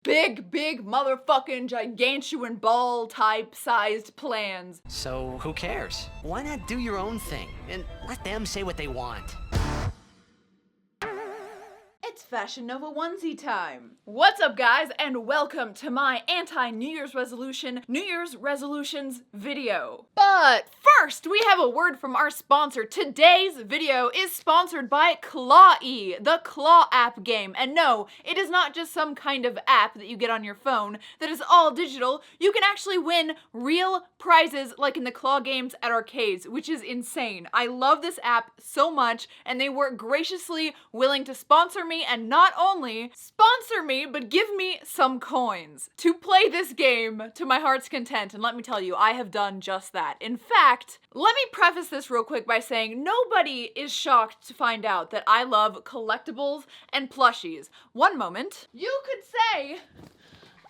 Big motherfucking gigantuan ball type sized plans. So who cares? Why not do your own thing and let them say what they want? It's Fashion Nova onesie time. What's up, guys, and welcome to my anti-New Year's resolutions video. But first, we have a word from our sponsor. Today's video is sponsored by Clawee, the Claw app game. And no, it is not just some kind of app that you get on your phone that is all digital. You can actually win real prizes like in the Claw games at arcades, which is insane. I love this app so much, and they were graciously willing to sponsor me, and not only sponsor me, but give me some coins to play this game to my heart's content. And let me tell you, I have done just that. In fact, let me preface this real quick by saying nobody is shocked to find out that I love collectibles and plushies. One moment. You could say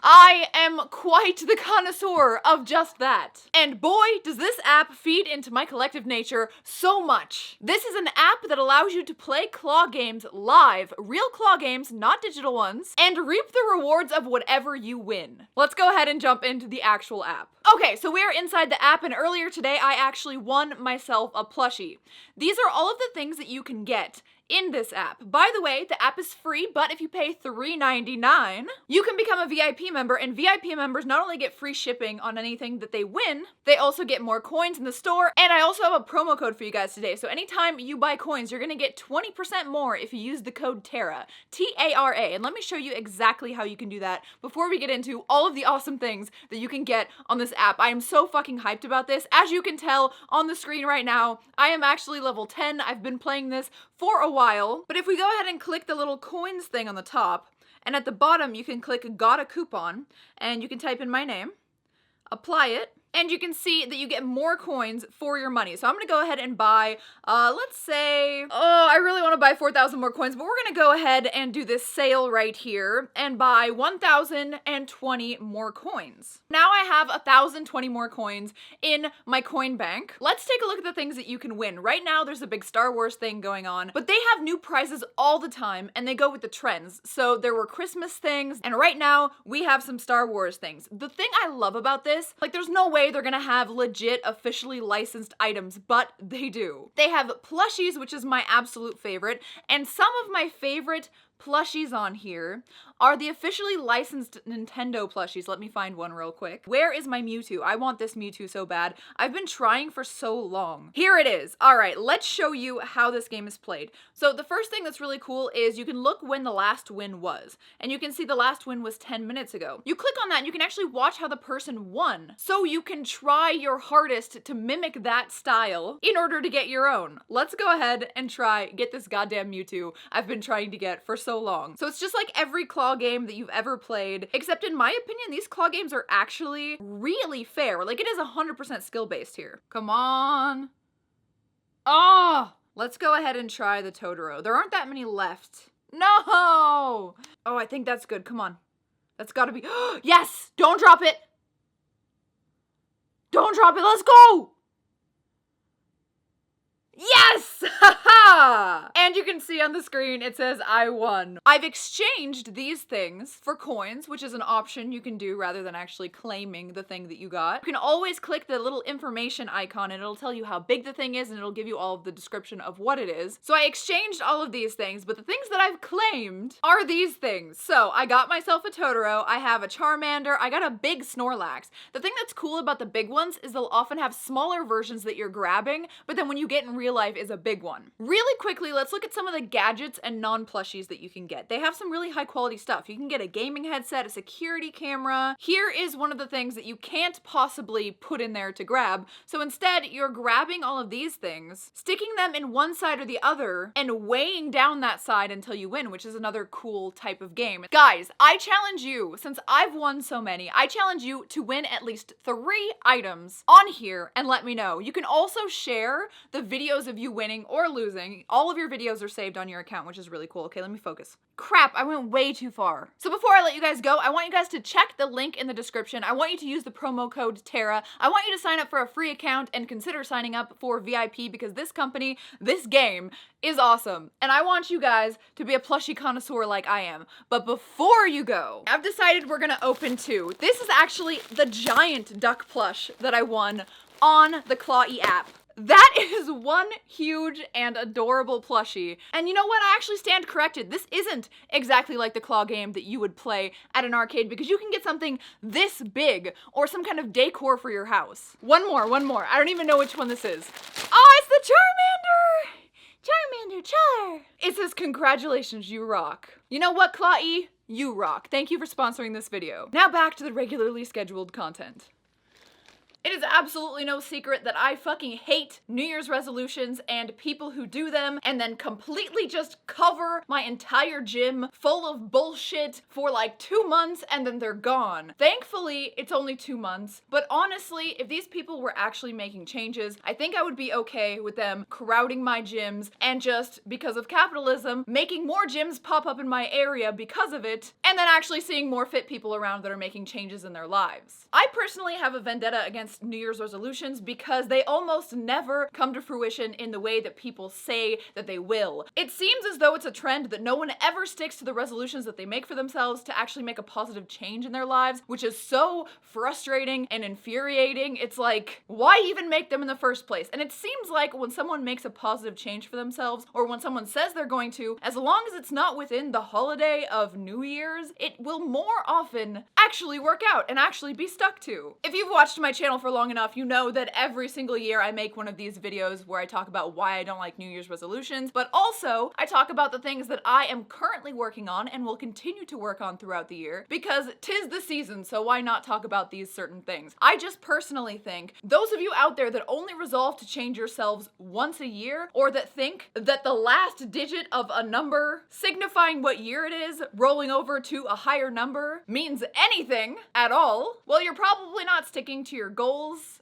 I am quite the connoisseur of just that. And boy, does this app feed into my collective nature so much. This is an app that allows you to play Claw games live, real Claw games, not digital ones, and reap the rewards of whatever you win. Let's go ahead and jump into the actual app. Okay, so we are inside the app, and earlier today I actually won myself a plushie. These are all of the things that you can get in this app. By the way, the app is free, but if you pay $3.99, you can become a VIP member, and VIP members not only get free shipping on anything that they win, they also get more coins in the store, and I also have a promo code for you guys today. So anytime you buy coins, you're gonna get 20% more if you use the code TARA, T-A-R-A, and let me show you exactly how you can do that before we get into all of the awesome things that you can get on this app. I am so fucking hyped about this. As you can tell on the screen right now, I am actually level 10. I've been playing this for a while, but if we go ahead and click the little coins thing on the top, and at the bottom you can click got a coupon, and you can type in my name, apply it, and you can see that you get more coins for your money. So I'm gonna go ahead and buy, let's say, I really wanna buy 4,000 more coins, but we're gonna go ahead and do this sale right here and buy 1,020 more coins. Now I have 1,020 more coins in my coin bank. Let's take a look at the things that you can win. Right now there's a big Star Wars thing going on, but they have new prizes all the time and they go with the trends. So there were Christmas things, and right now we have some Star Wars things. The thing I love about this, like, there's no way they're gonna have legit officially licensed items, but they do. They have plushies, which is my absolute favorite, and some of my favorite plushies on here are the officially licensed Nintendo plushies. Let me find one real quick. Where is my Mewtwo? I want this Mewtwo so bad. I've been trying for so long. Here it is. All right, let's show you how this game is played. So the first thing that's really cool is you can look when the last win was, and you can see the last win was 10 minutes ago. You click on that and you can actually watch how the person won. So you can try your hardest to mimic that style in order to get your own. Let's go ahead and get this goddamn Mewtwo I've been trying to get for so long. So it's just like every Claw game that you've ever played, except in my opinion, these Claw games are actually really fair. Like, it is 100% skill-based here. Come on. Oh! Let's go ahead and try the Totoro. There aren't that many left. No! Oh, I think that's good. Come on. That's gotta be, yes! Don't drop it! Don't drop it, let's go! Yes! Haha! And you can see on the screen it says I won. I've exchanged these things for coins, which is an option you can do rather than actually claiming the thing that you got. You can always click the little information icon and it'll tell you how big the thing is, and it'll give you all of the description of what it is. So I exchanged all of these things, but the things that I've claimed are these things. So I got myself a Totoro, I have a Charmander, I got a big Snorlax. The thing that's cool about the big ones is they'll often have smaller versions that you're grabbing, but then when you get in real life is a big one. Really quickly, let's look at some of the gadgets and non-plushies that you can get. They have some really high quality stuff. You can get a gaming headset, a security camera. Here is one of the things that you can't possibly put in there to grab. So instead, you're grabbing all of these things, sticking them in one side or the other, and weighing down that side until you win, which is another cool type of game. Guys, I challenge you, since I've won so many, I challenge you to win at least 3 items on here and let me know. You can also share the videos videos of you winning or losing. All of your videos are saved on your account, which is really cool. Okay, let me focus. Crap, I went way too far. So before I let you guys go, I want you guys to check the link in the description. I want you to use the promo code TARA. I want you to sign up for a free account and consider signing up for VIP because this company, this game, is awesome. And I want you guys to be a plushie connoisseur like I am. But before you go, I've decided we're gonna open two. This is actually the giant duck plush that I won on the Clawee app. That is one huge and adorable plushie. And you know what? I actually stand corrected. This isn't exactly like the claw game that you would play at an arcade because you can get something this big or some kind of decor for your house. One more. I don't even know which one this is. Oh, it's the Charmander! Charmander, Char! It says, congratulations, you rock. You know what, Clawee? You rock. Thank you for sponsoring this video. Now back to the regularly scheduled content. It is absolutely no secret that I fucking hate New Year's resolutions and people who do them and then completely just cover my entire gym full of bullshit for like 2 months and then they're gone. Thankfully, it's only 2 months, but honestly, if these people were actually making changes, I think I would be okay with them crowding my gyms and just, because of capitalism, making more gyms pop up in my area because of it, and then actually seeing more fit people around that are making changes in their lives. I personally have a vendetta against New Year's resolutions because they almost never come to fruition in the way that people say that they will. It seems as though it's a trend that no one ever sticks to the resolutions that they make for themselves to actually make a positive change in their lives, which is so frustrating and infuriating. It's like, why even make them in the first place? And it seems like when someone makes a positive change for themselves, or when someone says they're going to, as long as it's not within the holiday of New Year's, it will more often actually work out and actually be stuck to. If you've watched my channel for long enough, you know that every single year I make one of these videos where I talk about why I don't like New Year's resolutions, but also I talk about the things that I am currently working on and will continue to work on throughout the year because 'tis the season, so why not talk about these certain things? I just personally think those of you out there that only resolve to change yourselves once a year, or that think that the last digit of a number signifying what year it is rolling over to a higher number means anything at all, well, you're probably not sticking to your goals,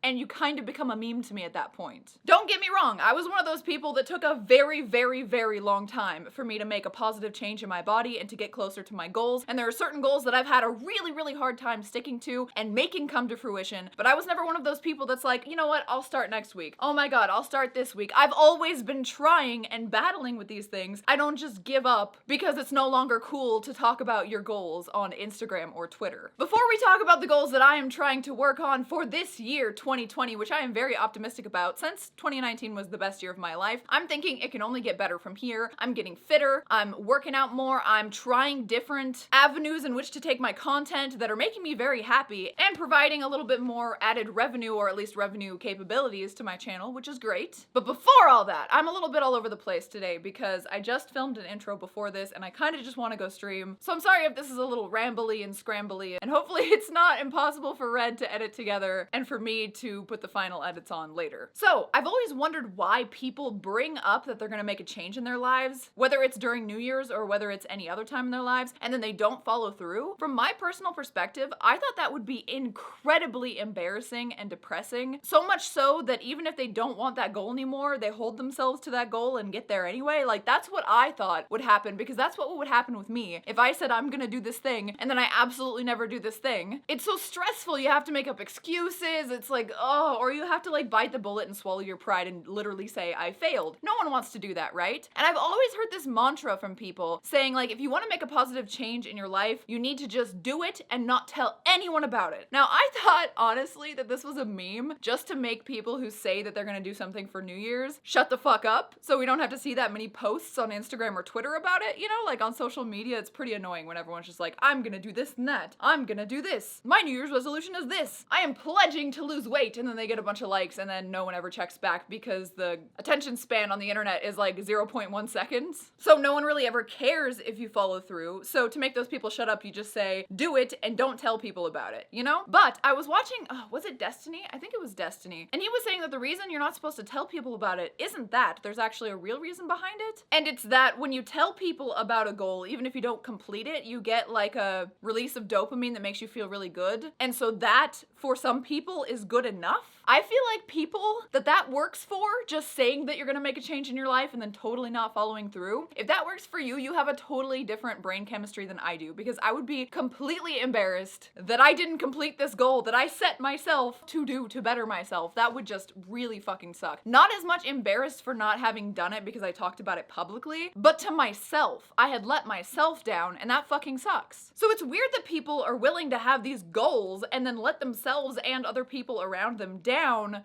and you kind of become a meme to me at that point. Don't get me wrong, I was one of those people that took a very, very, very long time for me to make a positive change in my body and to get closer to my goals, and there are certain goals that I've had a really, really hard time sticking to and making come to fruition, but I was never one of those people that's like, you know what, I'll start next week. Oh my god, I'll start this week. I've always been trying and battling with these things. I don't just give up because it's no longer cool to talk about your goals on Instagram or Twitter. Before we talk about the goals that I am trying to work on for this year, 2020, which I am very optimistic about, since 2019 was the best year of my life, I'm thinking it can only get better from here. I'm getting fitter, I'm working out more, I'm trying different avenues in which to take my content that are making me very happy and providing a little bit more added revenue, or at least revenue capabilities to my channel, which is great. But before all that, I'm a little bit all over the place today because I just filmed an intro before this and I kind of just want to go stream. So I'm sorry if this is a little rambly and scrambly, and hopefully it's not impossible for Red to edit together and for me to put the final edits on later. So I've always wondered why people bring up that they're gonna make a change in their lives, whether it's during New Year's or whether it's any other time in their lives, and then they don't follow through. From my personal perspective, I thought that would be incredibly embarrassing and depressing. So much so that even if they don't want that goal anymore, they hold themselves to that goal and get there anyway. Like, that's what I thought would happen, because that's what would happen with me if I said I'm gonna do this thing and then I absolutely never do this thing. It's so stressful. You have to make up excuses. It's like, oh, or you have to like bite the bullet and swallow your pride and literally say, I failed. No one wants to do that, right? And I've always heard this mantra from people saying, like, if you want to make a positive change in your life, you need to just do it and not tell anyone about it. Now, I thought, honestly, that this was a meme just to make people who say that they're gonna do something for New Year's shut the fuck up, so we don't have to see that many posts on Instagram or Twitter about it. You know, like on social media, it's pretty annoying when everyone's just like, I'm gonna do this and that. I'm gonna do this. My New Year's resolution is this. I am pledging to lose weight, and then they get a bunch of likes and then no one ever checks back because the attention span on the internet is like 0.1 seconds. So no one really ever cares if you follow through. So to make those people shut up, you just say, do it and don't tell people about it, you know? But I was watching, was it Destiny? I think it was Destiny. And he was saying that the reason you're not supposed to tell people about it isn't that. There's actually a real reason behind it. And it's that when you tell people about a goal, even if you don't complete it, you get like a release of dopamine that makes you feel really good. And so that, for some people, is good enough. I feel like people that works for, just saying that you're gonna make a change in your life and then totally not following through, if that works for you, you have a totally different brain chemistry than I do, because I would be completely embarrassed that I didn't complete this goal that I set myself to do to better myself. That would just really fucking suck. Not as much embarrassed for not having done it because I talked about it publicly, but to myself. I had let myself down, and that fucking sucks. So it's weird that people are willing to have these goals and then let themselves and other people around them down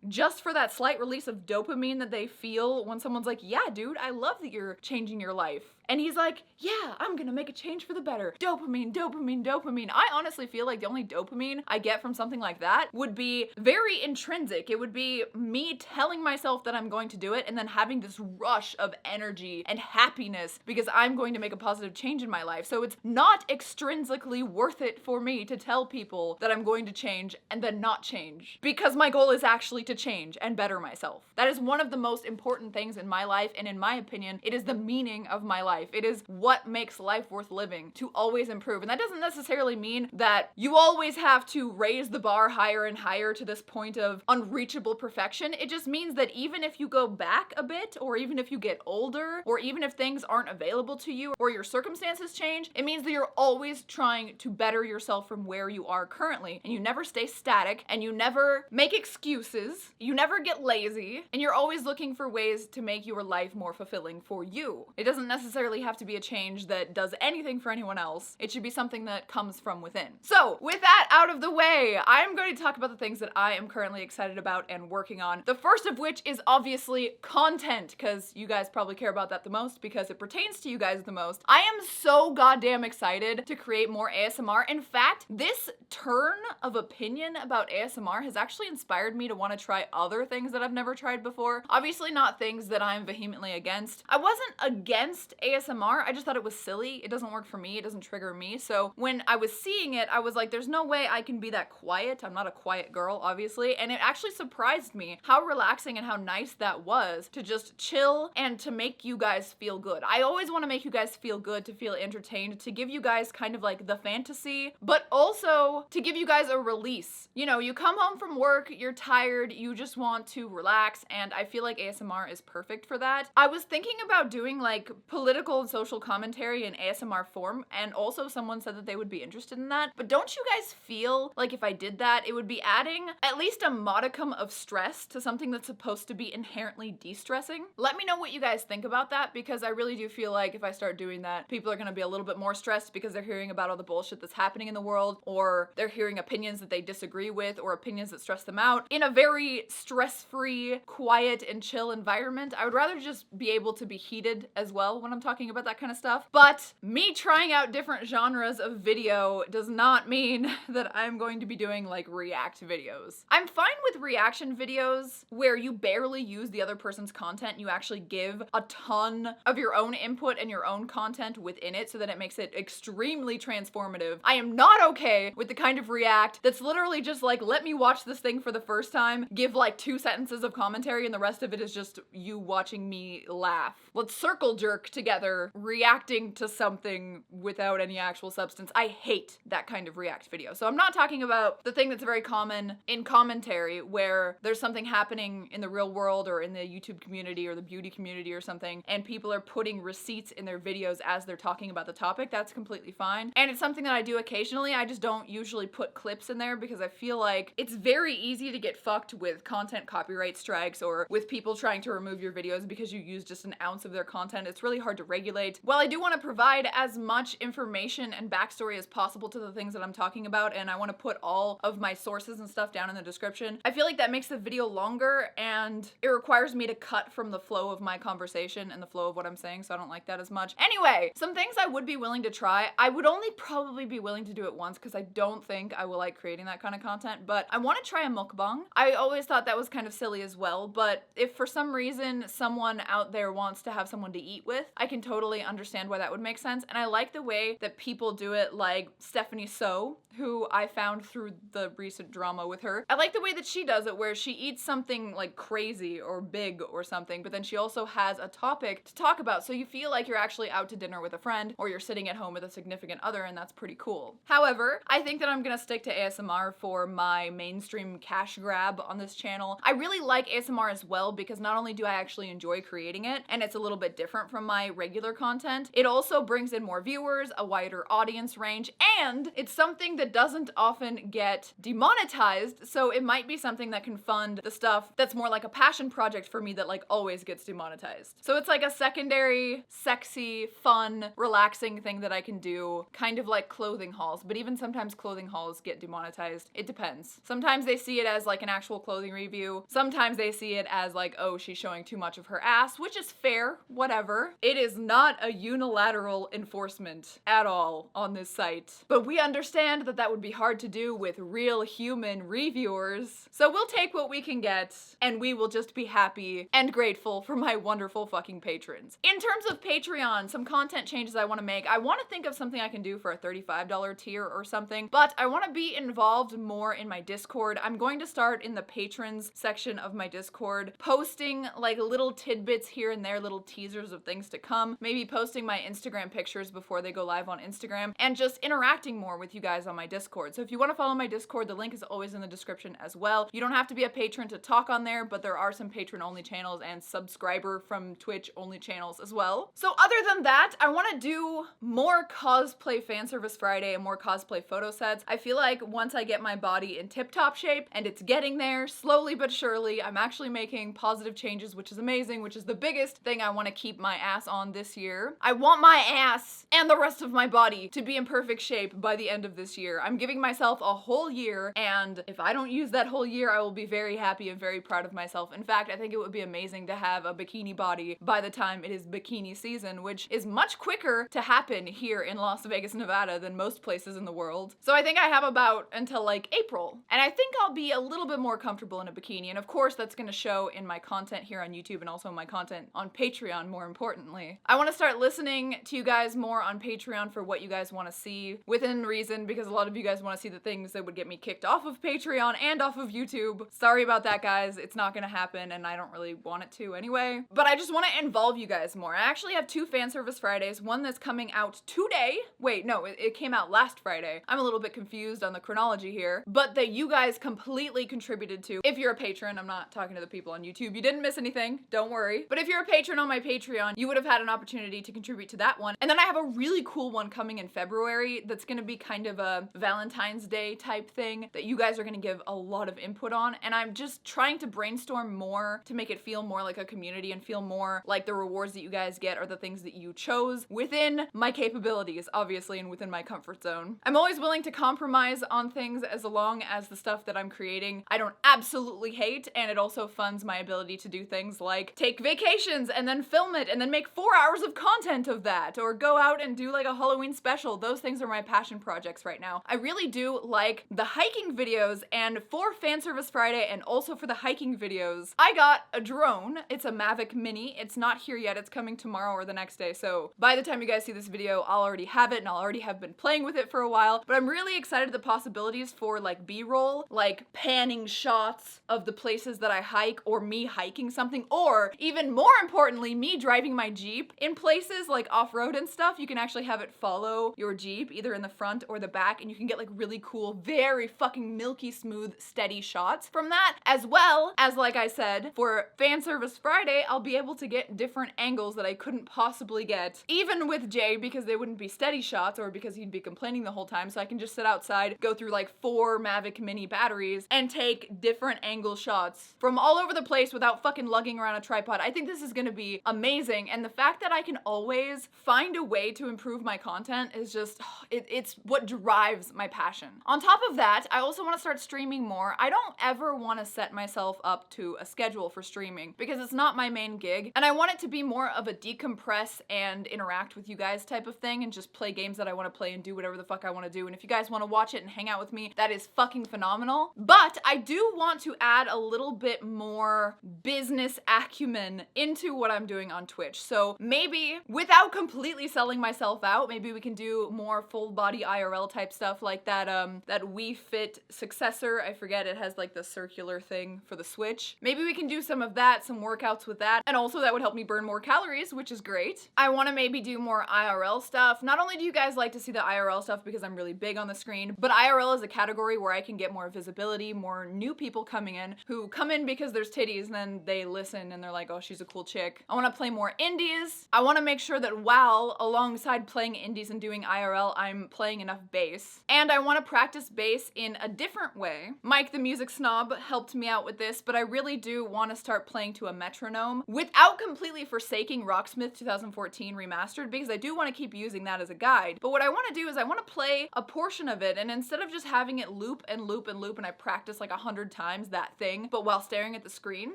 just for that slight release of dopamine that they feel when someone's like, yeah, dude, I love that you're changing your life. And he's like, yeah, I'm gonna make a change for the better. Dopamine, dopamine, dopamine. I honestly feel like the only dopamine I get from something like that would be very intrinsic. It would be me telling myself that I'm going to do it and then having this rush of energy and happiness because I'm going to make a positive change in my life. So it's not extrinsically worth it for me to tell people that I'm going to change and then not change, because my goal is actually to change and better myself. That is one of the most important things in my life, and in my opinion, it is the meaning of my life. It is what makes life worth living, to always improve. And that doesn't necessarily mean that you always have to raise the bar higher and higher to this point of unreachable perfection. It just means that even if you go back a bit, or even if you get older, or even if things aren't available to you, or your circumstances change, it means that you're always trying to better yourself from where you are currently. And you never stay static, and you never make excuses, you never get lazy, and you're always looking for ways to make your life more fulfilling for you. It doesn't necessarily have to be a change that does anything for anyone else. It should be something that comes from within. So with that out of the way, I'm going to talk about the things that I am currently excited about and working on. The first of which is obviously content, because you guys probably care about that the most because it pertains to you guys the most. I am so goddamn excited to create more ASMR. In fact, this turn of opinion about ASMR has actually inspired me to want to try other things that I've never tried before. Obviously not things that I'm vehemently against. I wasn't against ASMR, I just thought it was silly. It doesn't work for me, it doesn't trigger me. So when I was seeing it, I was like, there's no way I can be that quiet. I'm not a quiet girl, obviously. And it actually surprised me how relaxing and how nice that was to just chill and to make you guys feel good. I always want to make you guys feel good, to feel entertained, to give you guys kind of like the fantasy, but also to give you guys a release. You know, you come home from work, you're tired, you just want to relax, and I feel like ASMR is perfect for that. I was thinking about doing like political and social commentary in ASMR form, and also someone said that they would be interested in that. But don't you guys feel like if I did that, it would be adding at least a modicum of stress to something that's supposed to be inherently de-stressing? Let me know what you guys think about that, because I really do feel like if I start doing that, people are gonna be a little bit more stressed because they're hearing about all the bullshit that's happening in the world, or they're hearing opinions that they disagree with, or opinions that stress them out in a very stress-free, quiet, and chill environment. I would rather just be able to be heated as well when I'm talking about that kind of stuff. But me trying out different genres of video does not mean that I'm going to be doing like react videos. I'm fine with reaction videos where you barely use the other person's content, you actually give a ton of your own input and your own content within it so that it makes it extremely transformative. I am not okay with the kind of react that's literally just like, let me watch this thing for the first time, give like 2 sentences of commentary, and the rest of it is just you watching me laugh. Let's circle jerk together, reacting to something without any actual substance. I hate that kind of react video. So I'm not talking about the thing that's very common in commentary where there's something happening in the real world or in the YouTube community or the beauty community or something, and people are putting receipts in their videos as they're talking about the topic. That's completely fine. And it's something that I do occasionally. I just don't usually put clips in there because I feel like it's very easy to get fucked with content copyright strikes or with people trying to remove your videos because you use just an ounce of their content. It's really hard to regulate. While I do want to provide as much information and backstory as possible to the things that I'm talking about, and I want to put all of my sources and stuff down in the description, I feel like that makes the video longer and it requires me to cut from the flow of my conversation and the flow of what I'm saying, so I don't like that as much. Anyway, some things I would be willing to try. I would only probably be willing to do it once because I don't think I will like creating that kind of content, but I want to try a mukbang. I always thought that was kind of silly as well, but if for some reason someone out there wants to have someone to eat with, I can totally understand why that would make sense. And I like the way that people do it, like Stephanie So, who I found through the recent drama with her. I like the way that she does it, where she eats something like crazy or big or something, but then she also has a topic to talk about, so you feel like you're actually out to dinner with a friend or you're sitting at home with a significant other, and that's pretty cool. However, I think that I'm gonna stick to ASMR for my mainstream cash grab on this channel. I really like ASMR as well because not only do I actually enjoy creating it, and it's a little bit different from my regular content, it also brings in more viewers, a wider audience range, and it's something that doesn't often get demonetized, so it might be something that can fund the stuff that's more like a passion project for me that like always gets demonetized. So it's like a secondary, sexy, fun, relaxing thing that I can do, kind of like clothing hauls, but even sometimes clothing hauls get demonetized. It depends. Sometimes they see it as like an actual clothing review. Sometimes they see it as like, oh, she's showing too much of her ass, which is fair, whatever. It is not a unilateral enforcement at all on this site. But we understand that that would be hard to do with real human reviewers. So we'll take what we can get, and we will just be happy and grateful for my wonderful fucking patrons. In terms of Patreon, some content changes I want to make. I want to think of something I can do for a $35 tier or something, but I want to be involved more in my Discord. I'm going to start in the patrons section of my Discord, posting like little tidbits here and there, little teasers of things to come, maybe posting my Instagram pictures before they go live on Instagram, and just interacting more with you guys on my Discord. So if you want to follow my Discord, the link is always in the description as well. You don't have to be a patron to talk on there, but there are some patron-only channels and subscriber from Twitch-only channels as well. So other than that, I want to do more cosplay fan service Friday and more cosplay photo sets. I feel like once I get my body in tip-top shape, and it's getting there slowly but surely, I'm actually making positive changes, which is amazing, which is the biggest thing I want to keep my ass on this year. I want my ass and the rest of my body to be in perfect shape by the end of this year. I'm giving myself a whole year, and if I don't use that whole year, I will be very happy and very proud of myself. In fact, I think it would be amazing to have a bikini body by the time it is bikini season, which is much quicker to happen here in Las Vegas, Nevada than most places in the world. So I think I have about until like April, and I think I'll be a little bit more comfortable in a bikini, and of course that's gonna show in my content here on YouTube and also my content on Patreon, more importantly. I want to start listening to you guys more on Patreon for what you guys want to see, within reason, because a lot of you guys want to see the things that would get me kicked off of Patreon and off of YouTube. Sorry about that, guys. It's not gonna happen, and I don't really want it to anyway. But I just want to involve you guys more. I actually have 2 fan service Fridays, one that's coming out today. Wait, no, it came out last Friday. I'm a little bit confused on the chronology here, but that you guys completely contributed to. If you're a patron, I'm not talking to the people on YouTube. You didn't miss anything, don't worry. But if you're a patron on my Patreon, you would have had an opportunity to contribute to that one. And then I have a really cool one coming in February that's gonna be kind of a Valentine's Day type thing that you guys are gonna give a lot of input on. And I'm just trying to brainstorm more to make it feel more like a community and feel more like the rewards that you guys get are the things that you chose within my capabilities, obviously, and within my comfort zone. I'm always willing to compromise on things as long as the stuff that I'm creating I don't absolutely hate, and it also funds my ability to do things like take vacations and then film it and then make 4 hours of content of that, or go out and do like a Halloween special. Those things are my passion projects right now. I really do like the hiking videos, and for Fan Service Friday and also for the hiking videos, I got a drone. It's a Mavic Mini. It's not here yet. It's coming tomorrow or the next day, so by the time you guys see this video, I'll already have it and I'll already have been playing with it for a while. But I'm really excited at the possibilities for like B-roll, like panning shots of the places that I hike, or me hiking something, or even more importantly, me driving my Jeep in places like off-road and stuff. You can actually have it follow your Jeep either in the front or the back, and you can get like really cool, very fucking milky smooth, steady shots from that, as well as, like I said, for Fan Service Friday, I'll be able to get different angles that I couldn't possibly get, even with Jay, because they wouldn't be steady shots or because he'd be complaining the whole time. So I can just sit outside, go through like 4 Mavic Mini batteries, and take different angle shots from all over the place without fucking lugging around a tripod. I think this is gonna be amazing, and the fact that I can always find a way to improve my content is just, it's what drives my passion. On top of that, I also want to start streaming more. I don't ever want to set myself up to a schedule for streaming because it's not my main gig, and I want it to be more of a decompress and interact with you guys type of thing, and just play games that I want to play and do whatever the fuck I want to do. And if you guys want to watch it and hang out with me, that is fucking phenomenal. But I do want to add a little bit more business acumen into what I'm doing on Twitch. So maybe, without completely selling myself out, maybe we can do more full body IRL type stuff like that that Wii Fit successor. I forget, it has like the circular thing for the Switch. Maybe we can do some of that, some workouts with that, and also that would help me burn more calories, which is great. I want to maybe do more IRL stuff. Not only do you guys like to see the IRL stuff because I'm really big on the screen, but IRL is a category where I can get more visibility, more new people coming in who come in because there's titties and then they listen and they're like, oh, she's a cool chick. I want to play more indies. I want to make sure that while alongside playing indies and doing IRL, I'm playing enough bass. And I want to practice bass in a different way. Mike the music snob helped me out with this, but I really do want to start playing to a metronome without completely forsaking Rocksmith 2014 Remastered, because I do want to keep using that as a guide. But what I want to do is I want to play a portion of it, and instead of just having it loop and loop and loop and I practice like 100 times that thing, but while staring at the screen,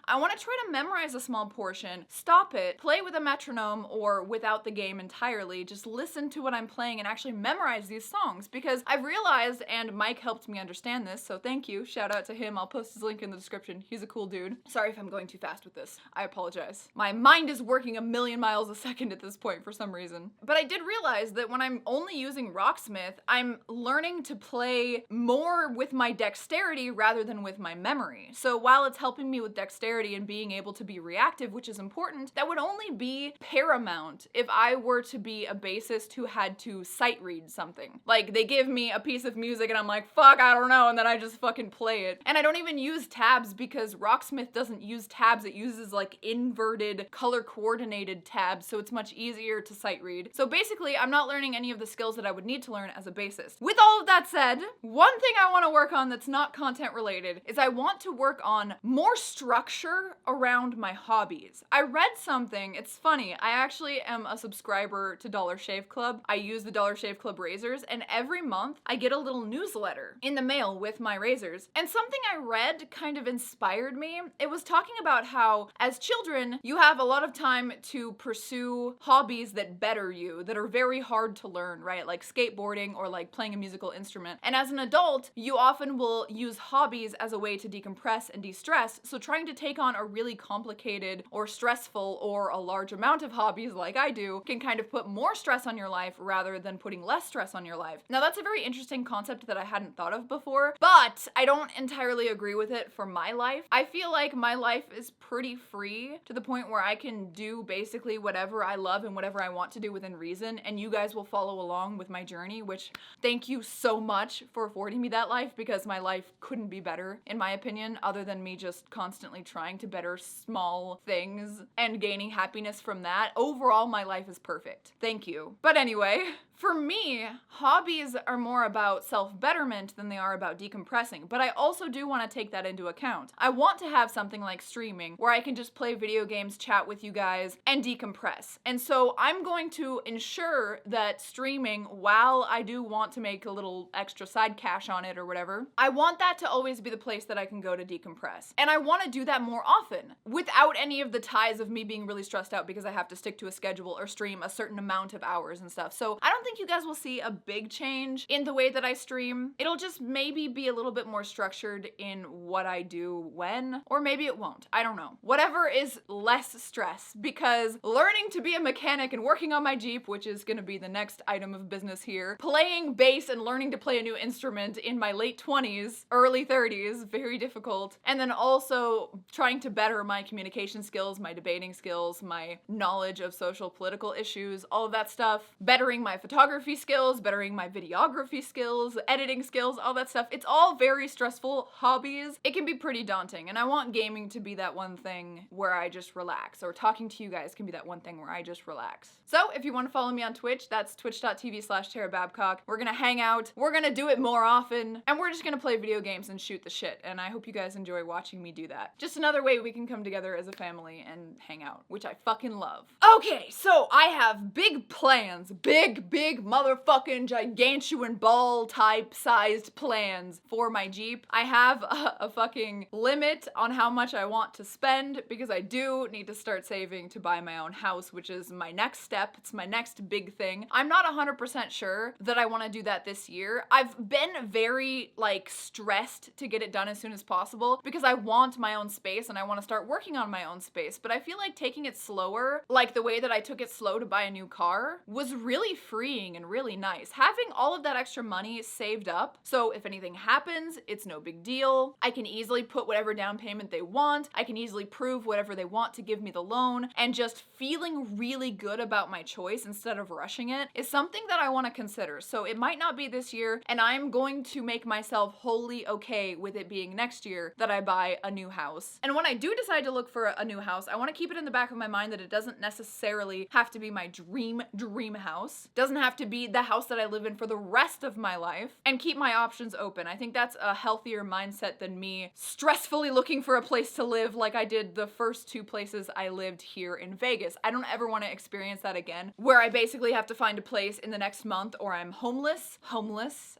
I want to try to memorize a small portion, stop it, play with a metronome or without the game entirely, just listen to what I'm playing and actually memorize these songs, because I've realized, and Mike helped me understand this, so thank you, shout out to him, I'll post his link in the description, he's a cool dude. Sorry if I'm going too fast with this, I apologize. My mind is working a million miles a second at this point for some reason. But I did realize that when I'm only using Rocksmith, I'm learning to play more with my dexterity rather than with my memory. So while it's helping me with dexterity and being able to be reactive, which is important, that would only be paramount if I were to be a bassist who had to sight read something. Like, they give me a piece of music and I'm like, fuck, I don't know, and then I just fucking play it. And I don't even use tabs because Rocksmith doesn't use tabs, it uses like inverted color coordinated tabs, so it's much easier to sight read. So basically, I'm not learning any of the skills that I would need to learn as a bassist. With all of that said, one thing I want to work on that's not content related is I want to work on more structure around my hobbies. I read something, it's funny, I actually am a subscriber to Dollar Shave Club. I use the Dollar Shave Club razors, and every month I get a little newsletter in the mail with my razors. And something I read kind of inspired me. It was talking about how as children, you have a lot of time to pursue hobbies that better you, that are very hard to learn, right? Like skateboarding or like playing a musical instrument. And as an adult, you often will use hobbies as a way to decompress and de-stress. So trying to take on a really complicated or stressful or a large amount of hobbies like I do can kind of put more stress on your life rather than putting less stress on your life. Now that's a very interesting concept that I hadn't thought of before, but I don't entirely agree with it for my life. I feel like my life is pretty free to the point where I can do basically whatever I love and whatever I want to do within reason, and you guys will follow along with my journey, which thank you so much for affording me that life, because my life couldn't be better in my opinion, other than me just constantly trying to better small things and gaining happiness from that. Overall, my life is perfect. Thank you. But anyway, for me, hobbies are more about self-betterment than they are about decompressing, but I also do want to take that into account. I want to have something like streaming where I can just play video games, chat with you guys, and decompress. And so I'm going to ensure that streaming, while I do want to make a little extra side cash on it or whatever, I want that to always be the place that I can go to decompress. And I want to do that more often without any of the ties of me being really stressed out because I have to stick to a schedule or stream a certain amount of hours and stuff. So I don't think you guys will see a big change in the way that I stream. It'll just maybe be a little bit more structured in what I do when, or maybe it won't. I don't know. Whatever is less stress, because learning to be a mechanic and working on my Jeep, which is gonna be the next item of business here, playing bass and learning to play a new instrument in my late 20s, early 30s, very difficult. And then also trying to better my communication skills, my debating skills, my knowledge of social political issues, all of that stuff, bettering my photography skills, bettering my videography skills, editing skills, all that stuff. It's all very stressful hobbies. It can be pretty daunting, and I want gaming to be that one thing where I just relax, or talking to you guys can be that one thing where I just relax. So if you want to follow me on Twitch, that's twitch.tv/tarababcock. We're gonna hang out, we're gonna do it more often, and we're just gonna play video games and shoot the shit, and I hope you guys enjoy watching me do that. Just another way we can come together as a family and hang out, which I fucking love. Okay, so I have big plans, big motherfucking gigantuan ball type sized plans for my Jeep. I have a fucking limit on how much I want to spend because I do need to start saving to buy my own house, which is my next step. It's my next big thing. I'm not 100% sure that I want to do that this year. I've been very like stressed to get it done as soon as possible because I want my own space and I want to start working on my own space, but I feel like taking it slower, like the way that I took it slow to buy a new car, was really freeing and really nice. Having all of that extra money saved up, so if anything happens, it's no big deal. I can easily put whatever down payment they want. I can easily prove whatever they want to give me the loan, and just feeling really good about my choice instead of rushing it is something that I want to consider. So it might not be this year, and I'm going to make myself wholly okay with it being next year that I buy a new house. And when I do decide to look for a new house, I want to keep it in the back of my mind that it doesn't necessarily have to be my dream house. It doesn't have to be the house that I live in for the rest of my life, and keep my options open. I think that's a healthier mindset than me stressfully looking for a place to live like I did the first 2 places I lived here in Vegas. I don't ever want to experience that again, where I basically have to find a place in the next month or I'm homeless,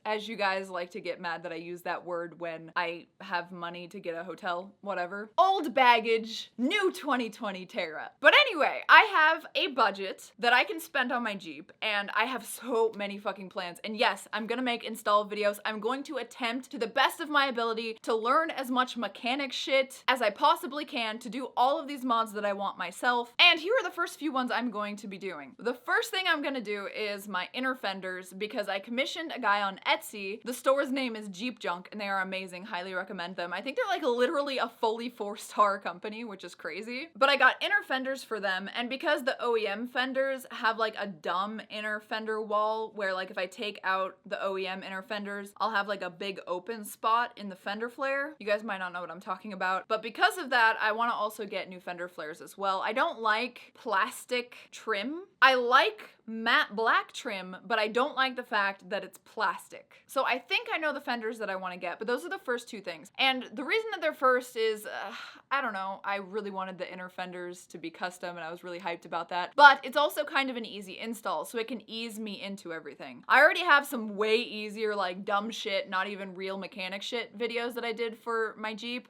as you guys like to get mad that I use that word when I have money to get a hotel, whatever. Old baggage, new 2020 Tara. But anyway, I have a budget that I can spend on my Jeep, and I have so many fucking plans. And yes, I'm gonna make install videos. I'm going to attempt to the best of my ability to learn as much mechanic shit as I possibly can to do all of these mods that I want myself. And here are the first few ones I'm going to be doing. The first thing I'm gonna do is my inner fenders, because I commissioned a guy on Etsy. The store's name is Jeep Junk, and they are amazing. Highly recommend them. I think they're like literally a fully 4-star company, which is crazy. But I got inner fenders for them, and because the OEM fenders have like a dumb inner fender wall where like if I take out the OEM inner fenders, I'll have like a big open spot in the fender flare. You guys might not know what I'm talking about, but because of that, I want to also get new fender flares as well. I don't like plastic trim. I like matte black trim, but I don't like the fact that it's plastic. So I think I know the fenders that I want to get, but those are the first 2 things. And the reason that they're first is, I don't know, I really wanted the inner fenders to be custom and I was really hyped about that. But it's also kind of an easy install, so it can ease me into everything. I already have some way easier, like dumb shit, not even real mechanic shit videos that I did for my Jeep.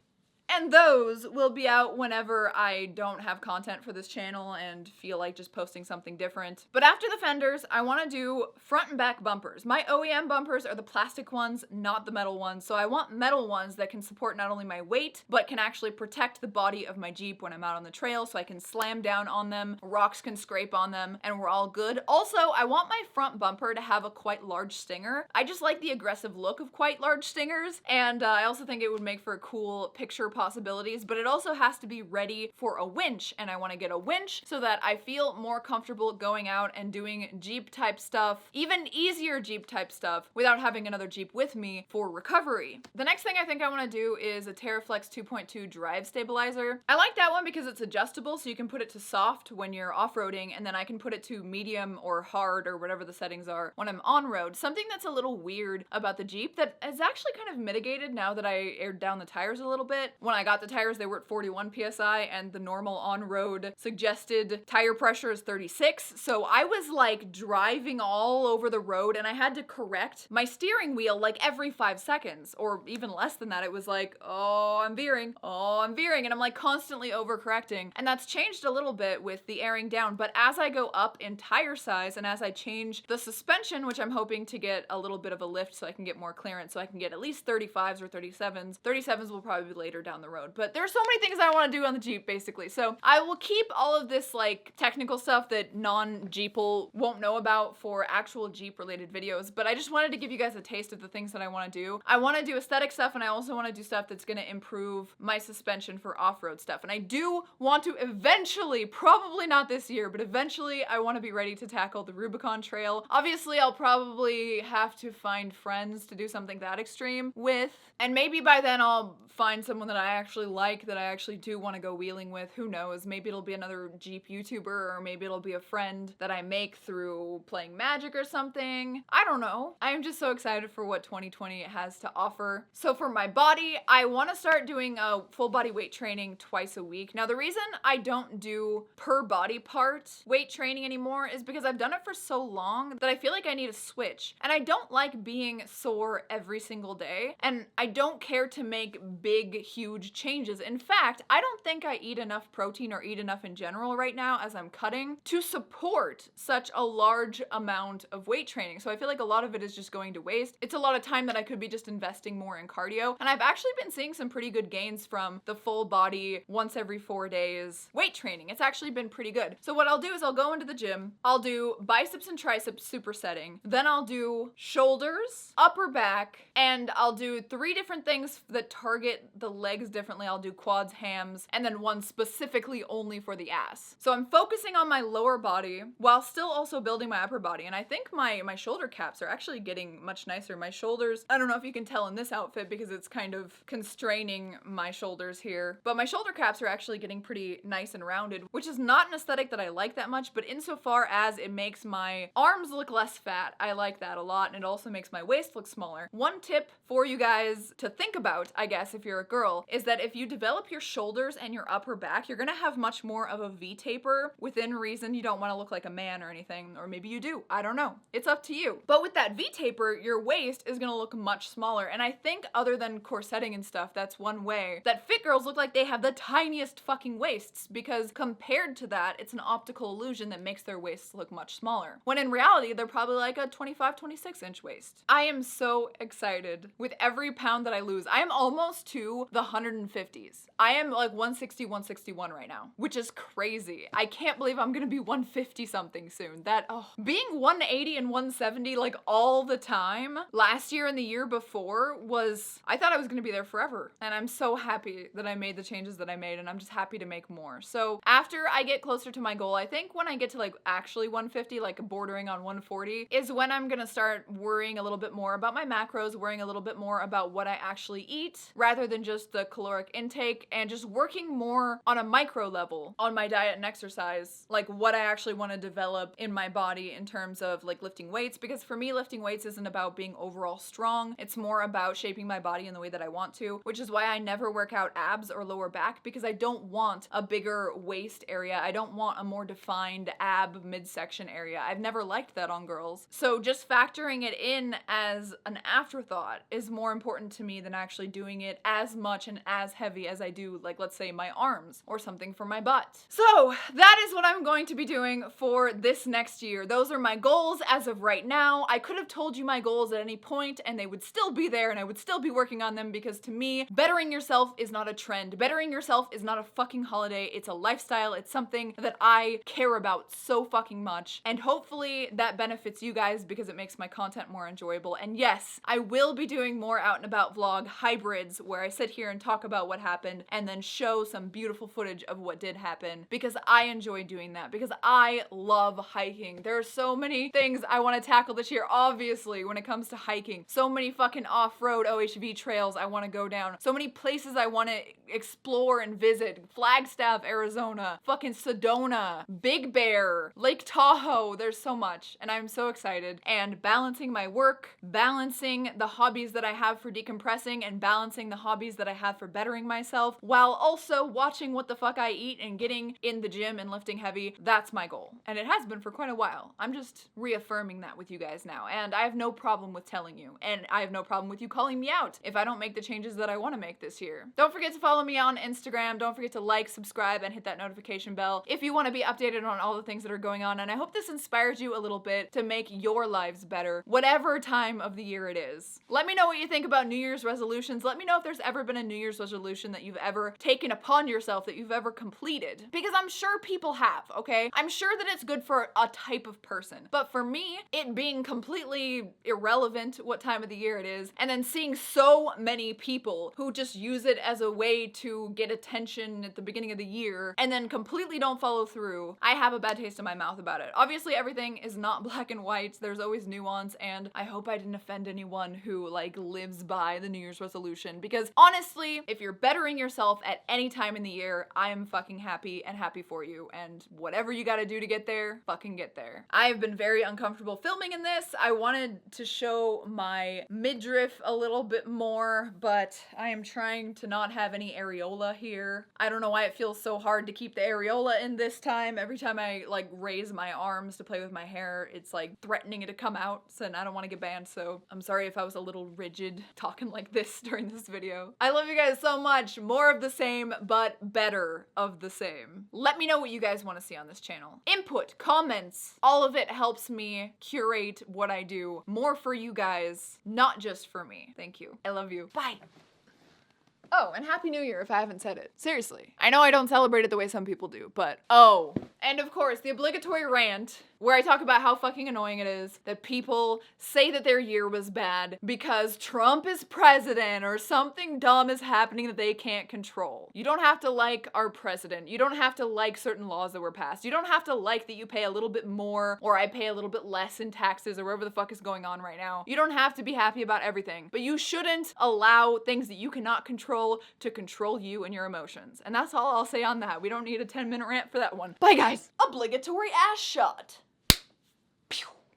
And those will be out whenever I don't have content for this channel and feel like just posting something different. But after the fenders, I want to do front and back bumpers. My OEM bumpers are the plastic ones, not the metal ones. So I want metal ones that can support not only my weight, but can actually protect the body of my Jeep when I'm out on the trail, so I can slam down on them, rocks can scrape on them, and we're all good. Also, I want my front bumper to have a quite large stinger. I just like the aggressive look of quite large stingers, and I also think it would make for a cool picture possibilities, but it also has to be ready for a winch, and I want to get a winch so that I feel more comfortable going out and doing Jeep type stuff, even easier Jeep type stuff, without having another Jeep with me for recovery. The next thing I think I want to do is a TerraFlex 2.2 drive stabilizer. I like that one because it's adjustable, so you can put it to soft when you're off-roading, and then I can put it to medium or hard or whatever the settings are when I'm on-road. Something that's a little weird about the Jeep that is actually kind of mitigated now that I aired down the tires a little bit. When I got the tires, they were at 41 PSI, and the normal on-road suggested tire pressure is 36. So I was like driving all over the road, and I had to correct my steering wheel like every 5 seconds, or even less than that. It was like, oh, I'm veering, and I'm like constantly overcorrecting. And that's changed a little bit with the airing down, but as I go up in tire size and as I change the suspension, which I'm hoping to get a little bit of a lift so I can get more clearance, so I can get at least 35s or 37s. 37s will probably be later down the road, but there's so many things I want to do on the Jeep basically. So I will keep all of this like technical stuff that non-Jeeple won't know about for actual Jeep related videos, but I just wanted to give you guys a taste of the things that I want to do. I want to do aesthetic stuff, and I also want to do stuff that's going to improve my suspension for off-road stuff. And I do want to eventually, probably not this year, but eventually I want to be ready to tackle the Rubicon Trail. Obviously, I'll probably have to find friends to do something that extreme with, and maybe by then I'll find someone that I actually like, that I actually do want to go wheeling with. Who knows? Maybe it'll be another Jeep YouTuber, or maybe it'll be a friend that I make through playing Magic or something. I don't know. I'm just so excited for what 2020 has to offer. So for my body, I want to start doing a full body weight training twice a week. Now the reason I don't do per body part weight training anymore is because I've done it for so long that I feel like I need a switch. And I don't like being sore every single day. And I don't care to make big, huge changes. In fact, I don't think I eat enough protein or eat enough in general right now as I'm cutting to support such a large amount of weight training. So I feel like a lot of it is just going to waste. It's a lot of time that I could be just investing more in cardio. And I've actually been seeing some pretty good gains from the full body once every 4 days weight training. It's actually been pretty good. So what I'll do is I'll go into the gym, I'll do biceps and triceps supersetting, then I'll do shoulders, upper back, and I'll do 3 different things that target the legs legs differently. I'll do quads, hams, and then one specifically only for the ass. So I'm focusing on my lower body while still also building my upper body. And I think my shoulder caps are actually getting much nicer. My shoulders, I don't know if you can tell in this outfit because it's kind of constraining my shoulders here, but my shoulder caps are actually getting pretty nice and rounded, which is not an aesthetic that I like that much, but insofar as it makes my arms look less fat, I like that a lot, and it also makes my waist look smaller. One tip for you guys to think about, I guess, if you're a girl, is that if you develop your shoulders and your upper back, you're gonna have much more of a V-taper. Within reason, you don't wanna look like a man or anything, or maybe you do, I don't know. It's up to you. But with that V-taper, your waist is gonna look much smaller, and I think other than corsetting and stuff, that's one way that fit girls look like they have the tiniest fucking waists, because compared to that, it's an optical illusion that makes their waists look much smaller. When in reality, they're probably like a 25, 26 inch waist. I am so excited with every pound that I lose. I am almost to the 150s. I am like 160, 161 right now, which is crazy. I can't believe I'm gonna be 150 something soon. Being 180 and 170 like all the time last year and the year before I thought I was gonna be there forever. And I'm so happy that I made the changes that I made, and I'm just happy to make more. So after I get closer to my goal, I think when I get to like actually 150, like bordering on 140, is when I'm gonna start worrying a little bit more about my macros, worrying a little bit more about what I actually eat, rather than just the caloric intake, and just working more on a micro level on my diet and exercise, like what I actually want to develop in my body in terms of like lifting weights, because for me, lifting weights isn't about being overall strong, it's more about shaping my body in the way that I want to, which is why I never work out abs or lower back, because I don't want a bigger waist area. I don't want a more defined ab midsection area. I've never liked that on girls. So just factoring it in as an afterthought is more important to me than actually doing it as much and as heavy as I do, like, let's say my arms or something for my butt. So that is what I'm going to be doing for this next year. Those are my goals as of right now. I could have told you my goals at any point and they would still be there and I would still be working on them, because to me, bettering yourself is not a trend. Bettering yourself is not a fucking holiday. It's a lifestyle. It's something that I care about so fucking much. And hopefully that benefits you guys because it makes my content more enjoyable. And yes, I will be doing more out and about vlog hybrids where I sit here and talk about what happened and then show some beautiful footage of what did happen, because I enjoy doing that, because I love hiking. There are so many things I want to tackle this year, obviously, when it comes to hiking. So many fucking off-road OHV trails I want to go down. So many places I want to explore and visit. Flagstaff, Arizona, fucking Sedona, Big Bear, Lake Tahoe. There's so much, and I'm so excited. And balancing my work, balancing the hobbies that I have for decompressing, and balancing the hobbies that I have for bettering myself, while also watching what the fuck I eat and getting in the gym and lifting heavy. That's my goal. And it has been for quite a while. I'm just reaffirming that with you guys now. And I have no problem with telling you. And I have no problem with you calling me out if I don't make the changes that I want to make this year. Don't forget to follow me on Instagram. Don't forget to like, subscribe, and hit that notification bell if you want to be updated on all the things that are going on. And I hope this inspires you a little bit to make your lives better, whatever time of the year it is. Let me know what you think about New Year's resolutions. Let me know if there's ever been a New Year's resolution that you've ever taken upon yourself, that you've ever completed. Because I'm sure people have, okay? I'm sure that it's good for a type of person. But for me, it being completely irrelevant what time of the year it is, and then seeing so many people who just use it as a way to get attention at the beginning of the year and then completely don't follow through, I have a bad taste in my mouth about it. Obviously, everything is not black and white. There's always nuance, and I hope I didn't offend anyone who like lives by the New Year's resolution, because honestly, if you're bettering yourself at any time in the year, I am fucking happy and happy for you, and whatever you gotta do to get there, fucking get there. I have been very uncomfortable filming in this. I wanted to show my midriff a little bit more, but I am trying to not have any areola here. I don't know why it feels so hard to keep the areola in this time. Every time I like raise my arms to play with my hair, it's like threatening it to come out, so I don't want to get banned, so I'm sorry if I was a little rigid talking like this during this video. I love you guys so much. More of the same, but better of the same. Let me know what you guys want to see on this channel. Input, comments, all of it helps me curate what I do more for you guys, not just for me. Thank you. I love you. Bye. Oh, and Happy New Year if I haven't said it. Seriously. I know I don't celebrate it the way some people do, but oh. And of course, the obligatory rant where I talk about how fucking annoying it is that people say that their year was bad because Trump is president or something dumb is happening that they can't control. You don't have to like our president. You don't have to like certain laws that were passed. You don't have to like that you pay a little bit more or I pay a little bit less in taxes or whatever the fuck is going on right now. You don't have to be happy about everything, but you shouldn't allow things that you cannot control to control you and your emotions. And that's all I'll say on that. We don't need a 10-minute rant for that one. Bye guys. Obligatory ass shot.